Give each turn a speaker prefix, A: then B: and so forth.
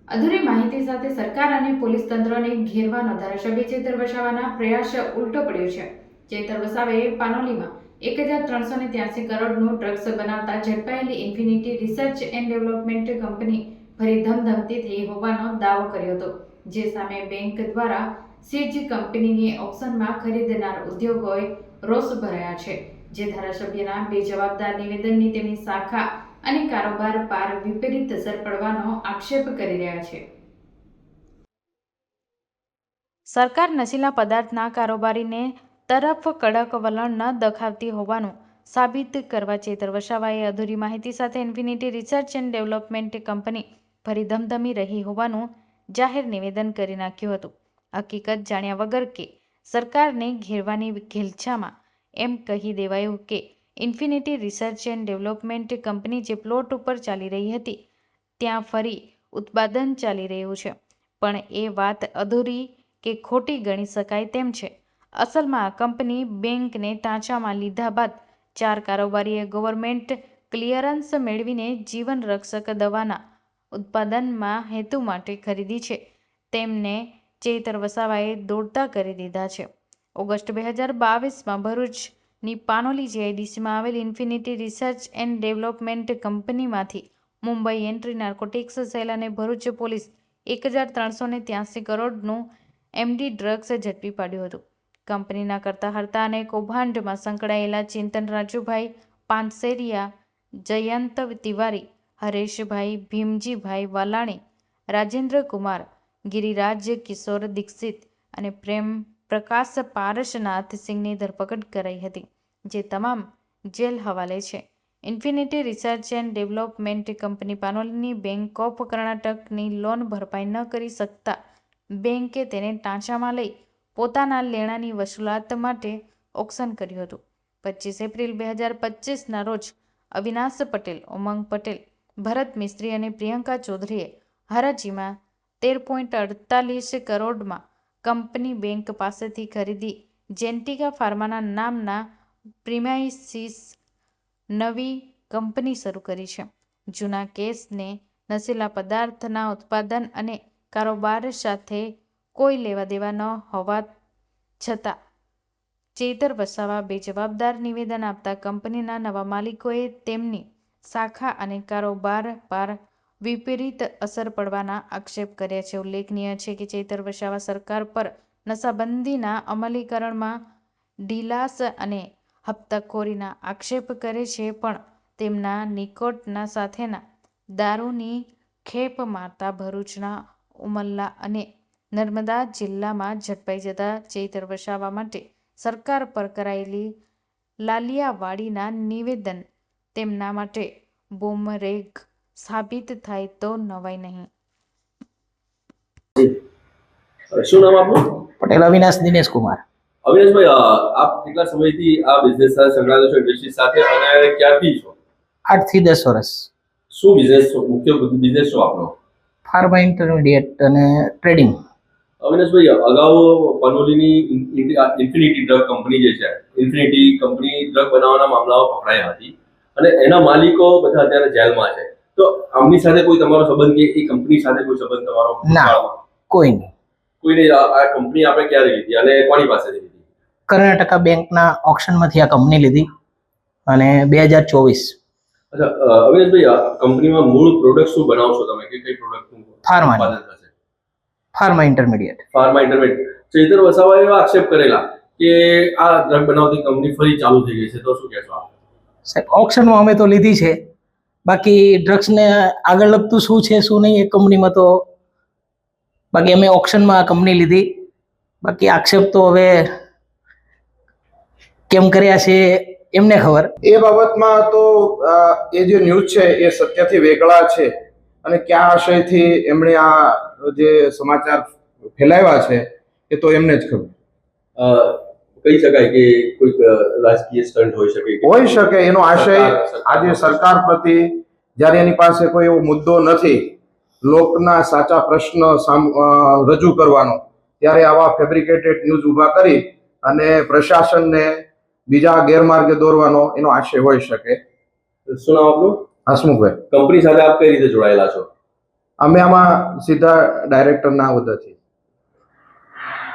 A: અધૂરી માહિતી સાથે સરકાર અને પોલીસ તંત્રને ઘેરવાનો ધારાસભ્ય ચેતર વસાવાના પ્રયાસ ઉલટો પડ્યો છે। ચેતર વસાવાએ પાનોલીમાં 1383 કરોડનું ડ્રગ્સ બનાવતા ઝડપાયેલી Infinity research and development company ફરી ધમધમતી થઈ હોવાનો દાવો કર્યો હતો, જે સામે બેંક દ્વારા સીજ કંપનીની ઓક્શનમાં ખરીદનાર ઉદ્યોગોએ રોષ ભરાયા છે, જે ધારાસભ્યના બેજવાબદાર નિવેદનની તેમની શાખા અને કારોબાર પર વિપરીત અસર પડવાનો આક્ષેપ કરી રહ્યા છે। સરકાર નશીલા પદાર્થના કારોબારીને તરફ કડક વલણ ન દખાવતી હોવાનું સાબિત કરવા ચેતર વસાવાએ અધૂરી માહિતી સાથે infinity research and development company ફરી ધમધમી રહી હોવાનું જાહેર નિવેદન કરી નાખ્યું હતું। હકીકત જાણ્યા વગર કે સરકારને ઘેરવાની ઘેલછામાં એમ કહી દેવાયું કે infinity research and development company જે પ્લોટ ઉપર ચાલી રહી હતી ત્યાં ફરી ઉત્પાદન ચાલી રહ્યું છે, પણ એ વાત અધૂરી કે ખોટી ગણી શકાય તેમ છે। અસલમાં આ કંપની બેંકને ટાંચામાં લીધા બાદ 4 કારોબારીએ ગવર્મેન્ટ ક્લિયરન્સ મેળવીને જીવન રક્ષક દવાના ઉત્પાદનમાં હેતુ માટે ખરીદી છે, તેમને ચેતર વસાવાએ દોડતા કરી દીધા છે। ઓગસ્ટ 2022માં ભરૂચની પાનોલી જીઆઈડીસીમાં આવેલ ઇન્ફિનિટી રિસર્ચ એન્ડ ડેવલપમેન્ટ કંપનીમાંથી મુંબઈ એન્ટ્રી નાર્કોટિક્સ સેલ અને ભરૂચ પોલીસ 1383 કરોડનું એમડી ડ્રગ્સ ઝડપી પાડ્યું હતું। કંપનીના કરતા હર્તા અને કૌભાંડમાં સંકળાયેલા ચિંતન રાજુભાઈ પાનસેરિયા, જયંત તિવારી, હરેશભાઈ ભીમજીભાઈ વાલાણી, રાજેન્દ્ર કુમાર, ગિરિરાજ કિશોર દીક્ષિત અને પ્રેમ પ્રકાશ પારસનાથ સિંહની ધરપકડ કરાઈ હતી, જે તમામ જેલ હવાલે છે। Infinity research and development company પાનોલીની બેંક ઓફ કર્ણાટકની લોન ભરપાઈ ન કરી શકતા બેંકે તેને ટાંચામાં લઈ પોતાના લેણાની વસૂલાત માટે ઓક્શન કર્યું હતું। 25 એપ્રિલ 2025ના રોજ અવિનાશ પટેલ, ઉમંગ પટેલ, ભરત મિસ્ત્રી અને પ્રિયંકા ચૌધરીએ હરાજીમાં 13.48 કરોડમાં કંપની બેંક પાસેથી ખરીદી જેન્ટિકા ફાર્માના નામના પ્રિમાઇસીસ નવી કંપની શરૂ કરી છે। જૂના કેસને નશીલા પદાર્થના ઉત્પાદન અને કારોબાર સાથે કોઈ લેવાદેવા ન હોવા છતાં ચેતર વસાવા બેજવાબદાર નિવેદન આપતા કંપનીના નવા માલિકોએ તેમની શાખા અને કારોબાર પર વિપરીત અસર પડવાના આક્ષેપ કર્યા છે। ઉલ્લેખનીય છે કે ચેતર વસાવા સરકાર પર નશાબંધીના અમલીકરણમાં ઢીલાસ અને હપ્તાખોરીના આક્ષેપ કરે છે, પણ તેમના નિકોટના સાથેના દારૂની ખેપ મારતા ભરૂચના ઉમલ્લા અને નર્મદા જિલ્લામાં ઝડપાઈ જતા ચેતર વસાવા માટે સરકાર પર કરાયેલી લાલિયાવાડીના નિવેદન તેમના માટે બૂમરેંગ સાબિત થાય તો નવાઈ નહીં।
B: શું નામ આપનું?
C: પટેલ અવિનાશ દિનેશ કુમાર।
B: અવિનાશભાઈ, આપ કેટલા સમયથી આ બિઝનેસ સાથે સંકળાયેલા છો, ઇન્ડસ્ટ્રી સાથે, અને ક્યારથી છો?
C: 8 થી 10 વર્ષ।
B: શું બિઝનેસ, મુખ્ય બિઝનેસ શું આપનો?
C: ફાર્મા ઇન્ટરમીડિયેટ અને ટ્રેડિંગ।
B: અવિનાશભાઈ, અગાઉ પનોલીની ઇન્ફિનિટી ડ્રગ કંપની જે છે, ઇન્ફિનિટી કંપની ડ્રગ બનાવવાના મામલાઓ પકડાયા હતી અને એના માલિકો બધા અત્યારે જેલમાં છે, તો આમની સાથે કોઈ તમારો સંબંધ કે એ કંપની સાથે કોઈ સંબંધ તમારો?
C: ના, કોઈ નહીં।
B: કોઈને આ કંપની આપણે ક્યારે લીધી અને કોની પાસેથી લીધી?
C: કર્ણાટકા બેંકના ઓક્શનમાંથી આ કંપની લીધી અને 2024।
B: અચ્છા અવિનાશભાઈ, આ કંપનીમાં મૂળ પ્રોડક્ટ શું બનાવો છો તમે, કે કઈ પ્રોડક્ટનું
C: ફાર્મા
B: ઉત્પાદન થશે?
C: Pharma intermediate.
B: Pharma intermediate. Chaitar વસાવાએ એવા આક્ષેપ કરેલા કે આ ડ્રગ બનાવતી કંપની ફરી ચાલુ થઈ ગઈ છે, તો શું કહેશો આપ?
C: સાહેબ, ઓક્શનમાં અમે તો લીધી છે, બાકી ડ્રગ્સને આગળ લગતું શું છે શું નહીં એ કંપનીમાં તો, બાકી અમે ઓક્શનમાં આ કંપની લીધી, બાકી આક્ષેપ તો હવે કેમ કર્યા છે એમને ખબર।
D: એ બાબતમાં તો એ જે ન્યૂઝ છે એ સત્યથી વેગળા છે અને કયા આશયથી એમણે આ જે સમાચાર ફેલાવ્યા છે એ તો એમને જ ખબર।
B: કહી શકાય કે કોઈક રાજકીય સ્ટન્ટ હોઈ શકે?
D: હોઈ શકે એનો આશય આજે સરકાર પ્રતિ જ્યારે એની પાસે કોઈ એવો મુદ્દો નથી લોકના સાચા પ્રશ્ન રજૂ કરવાનો, ત્યારે આવા ફેબ્રિકેટેડ ન્યૂઝ ઊભા કરી અને પ્રશાસનને બીજા ગેરમાર્ગે દોરવાનો એનો આશય હોઈ શકે।
B: શું નામ આપનું?
D: હસમુખભાઈ।
B: કંપની સાથે આપ કઈ રીતે જોડાયેલા છો?
D: અમે આમાં સીધા ડાયરેક્ટરના હોદ્દેથી